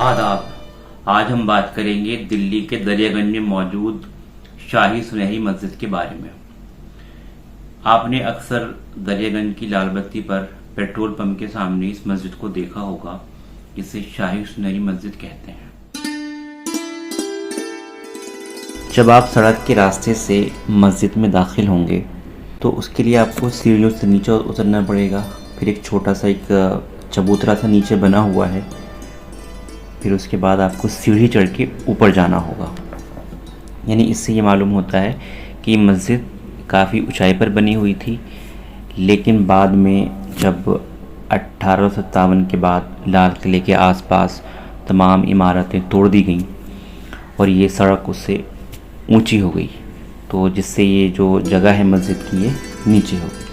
आदाब। आज हम बात करेंगे दिल्ली के दरियागंज में मौजूद शाही सुनहरी मस्जिद के बारे में। आपने अक्सर दरियागंज की लाल बत्ती पर पेट्रोल पंप के सामने इस मस्जिद को देखा होगा। इसे शाही सुनहरी मस्जिद कहते हैं। जब आप सड़क के रास्ते से मस्जिद में दाखिल होंगे तो उसके लिए आपको सीढ़ियों से नीचे उतरना पड़ेगा। फिर एक छोटा सा एक चबूतरा सा नीचे बना हुआ है। फिर उसके बाद आपको सीढ़ी चढ़ के ऊपर जाना होगा। यानी इससे ये मालूम होता है कि मस्जिद काफ़ी ऊंचाई पर बनी हुई थी, लेकिन बाद में जब 1857 के बाद लाल किले के आसपास तमाम इमारतें तोड़ दी गईं और ये सड़क उससे ऊंची हो गई, तो जिससे ये जो जगह है मस्जिद की ये नीचे हो गई।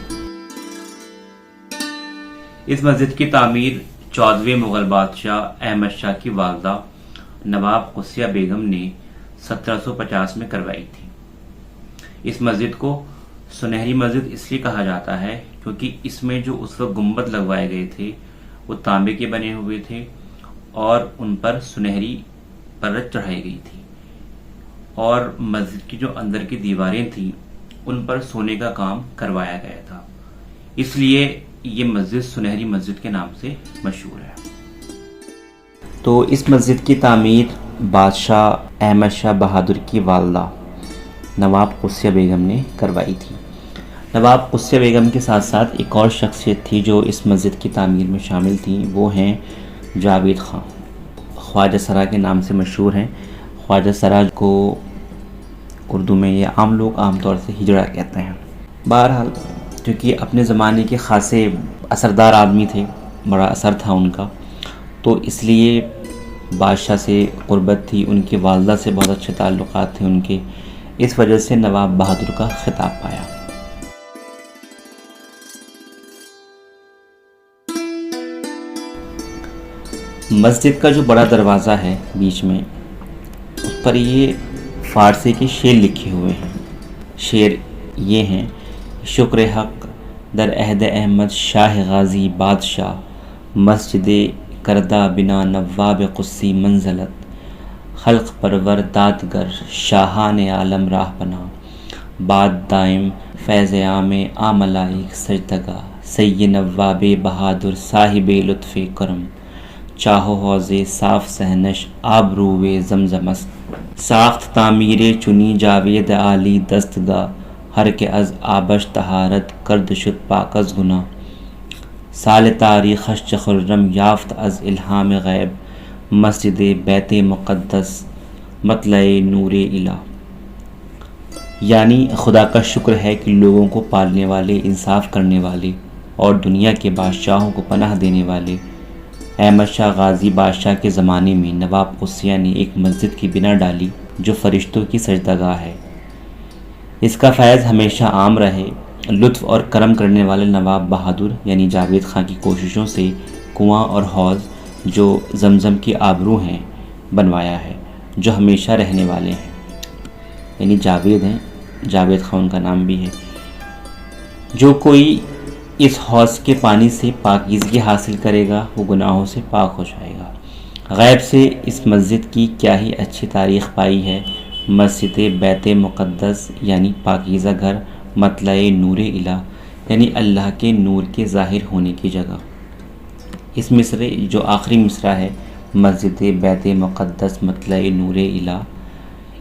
इस मस्जिद की तामीर 14वें मुग़ल बादशाह अहमद शाह की वालदा नवाब कुस्सिया बेगम ने 1750 में करवाई थी। इस मस्जिद को सुनहरी मस्जिद इसलिए कहा जाता है क्योंकि इसमें जो उस वक्त गुंबद लगवाए गए थे वो तांबे के बने हुए थे और उन पर सुनहरी परत चढ़ाई गई थी, और मस्जिद की जो अंदर की दीवारें थी उन पर सोने का काम करवाया गया था। इसलिए ये मस्जिद सुनहरी मस्जिद के नाम से मशहूर है। तो इस मस्जिद की तामीर बादशाह अहमद शाह बहादुर की वालदा नवाब कुस्सिया बेगम ने करवाई थी। नवाब कुस्सिया बेगम के साथ साथ एक और शख्सियत थी जो इस मस्जिद की तामीर में शामिल थी, वो हैं जावेद खां। ख्वाजा सरा के नाम से मशहूर हैं। ख्वाजा सरा को उर्दू में ये आम लोग आमतौर से हिजड़ा कहते हैं। बहरहाल क्योंकि अपने ज़माने के खासे असरदार आदमी थे, बड़ा असर था उनका, तो इसलिए बादशाह से क़ुरबत थी, उनकी वालदा से बहुत अच्छे ताल्लुक़ात थे उनके। इस वजह से नवाब बहादुर का खिताब पाया। मस्जिद का जो बड़ा दरवाज़ा है बीच में, उस पर ये फ़ारसी के शेर लिखे हुए हैं। शेर ये हैं: शुक्र हक़ दर अहद अहमद शाह गाज़ी बादशाह, मस्जिद करदा बिना नवाब कुस्सी मंज़लत, खल्क़ परवर दादगर शाहान आलम राह पना, बाद दाइम फैज़ आम आमलाइक सजदगा, सय्यद नवाब बहादुर साहिब लुत्फ़ करम, चाहो हौज़े साफ़ सहनश आबरूवे ज़मज़मस्त, साख्त तामीरे चुनी जावेद आली दस्तगा, हर के अज़ आबश तहारत कर्द शुद पाकस गुना, साल तारीख़श खुर्रम याफ्त अज़ इल्हाम गैब, मस्जिद बैत मुक़द्दस मतलए नूर इला। यानी खुदा का शुक्र है कि लोगों को पालने वाले, इंसाफ करने वाले और दुनिया के बादशाहों को पनाह देने वाले अहमद शाह गाज़ी बादशाह के ज़माने में नवाब कुस्सिया ने एक मस्जिद की बिना डाली जो फ़रिश्तों की सजदगाह है। इसका फ़ैज़ हमेशा आम रहे। लुत्फ़ और करम करने वाले नवाब बहादुर यानी जावेद खां की कोशिशों से कुआं और हौज़ जो ज़मज़म की आबरू हैं बनवाया है, जो हमेशा रहने वाले हैं। यानी जावेद हैं, जावेद खां उनका नाम भी है। जो कोई इस हौज़ के पानी से पाकीज़गी हासिल करेगा वो गुनाहों से पाक हो जाएगा। गैब से इस मस्जिद की क्या ही अच्छी तारीख़ पाई है। मस्जिद बैत मुक़द्दस यानी पाकीज़ा घर, मतलए नूर इला यानी अल्लाह के नूर के ज़ाहिर होने की जगह। इस मिसरे जो आखिरी मिसरा है, मस्जिद बैत मुक़द्दस मतलए नूर इला,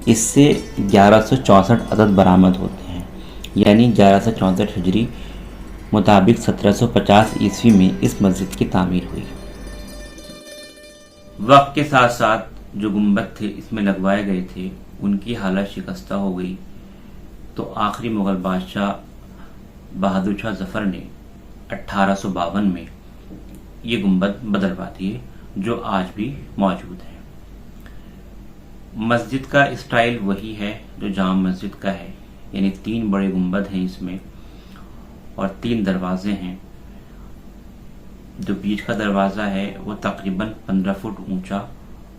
इससे 1164 अदद बरामद होते हैं। यानी 1164 हिजरी मुताबिक 1750 ईस्वी में इस मस्जिद की तामीर हुई। वक्त के साथ साथ जो गुंबद थे इसमें लगवाए गए थे उनकी हालत शिकस्ता हो गई, तो आखिरी मुग़ल बादशाह बहादुर शाह ज़फ़र ने 1852 में ये गुंबद बदलवा दिए, जो आज भी मौजूद है। मस्जिद का स्टाइल वही है जो जाम मस्जिद का है, यानी 3 बड़े गुंबद हैं इसमें और 3 दरवाजे हैं। जो बीच का दरवाज़ा है वो तकरीबन 15 फुट ऊंचा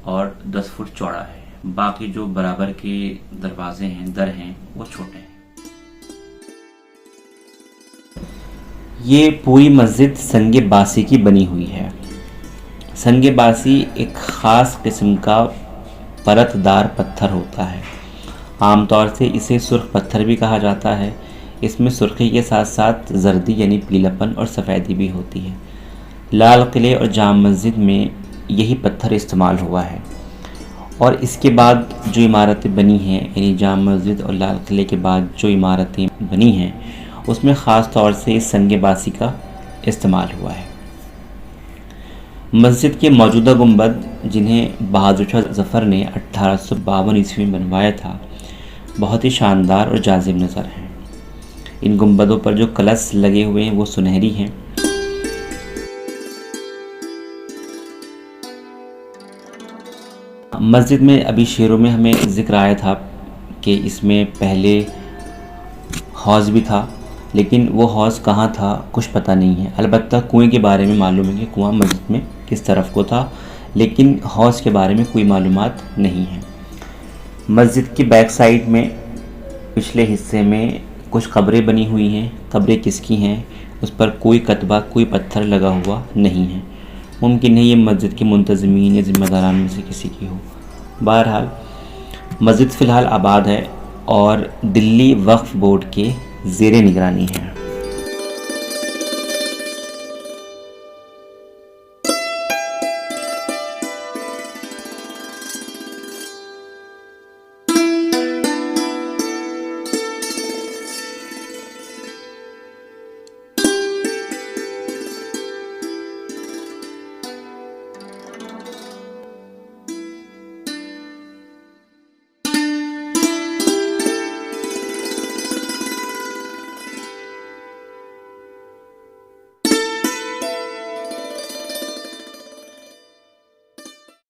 और 10 फुट चौड़ा है। बाकी जो बराबर के दरवाजे हैं, दर हैं, वो छोटे हैं। ये पूरी मस्जिद संगे बासी की बनी हुई है। संग बासी एक ख़ास किस्म का परतदार पत्थर होता है। आमतौर से इसे सुर्ख पत्थर भी कहा जाता है। इसमें सुर्खी के साथ साथ जर्दी यानी पीलापन और सफ़ेदी भी होती है। लाल किले और जाम मस्जिद में यही पत्थर इस्तेमाल हुआ है और इसके बाद जो इमारतें बनी हैं, यानी जाम मस्जिद और लाल किले के बाद जो इमारतें बनी हैं, उसमें ख़ास तौर से इस संग बासी का इस्तेमाल हुआ है। मस्जिद के मौजूदा गुंबद, जिन्हें बहादुर शाह ज़फ़र ने 1852 ईस्वी में बनवाया था, बहुत ही शानदार और जाज़िब नज़र हैं। इन गुंबदों पर जो कलश लगे हुए हैं वो सुनहरी हैं। मस्जिद में अभी शेरों में हमें ज़िक्र आया था कि इसमें पहले हौज़ भी था, लेकिन वो हौज़ कहाँ था कुछ पता नहीं है। अलबत्ता कुएं के बारे में मालूम है कि कुआं मस्जिद में किस तरफ को था, लेकिन हौज़ के बारे में कोई मालूमात नहीं है। मस्जिद की बैक साइड में पिछले हिस्से में कुछ कब्रें बनी हुई हैं। कब्रें किसकी हैं उस पर कोई कतबा, कोई पत्थर लगा हुआ नहीं है। मुमकिन है ये मस्जिद के मुंतज़मीन या ज़िम्मेदारान में से किसी की हो। बहरहाल मस्जिद फ़िलहाल आबाद है और दिल्ली वक्फ़ बोर्ड के ज़ेरे निगरानी है।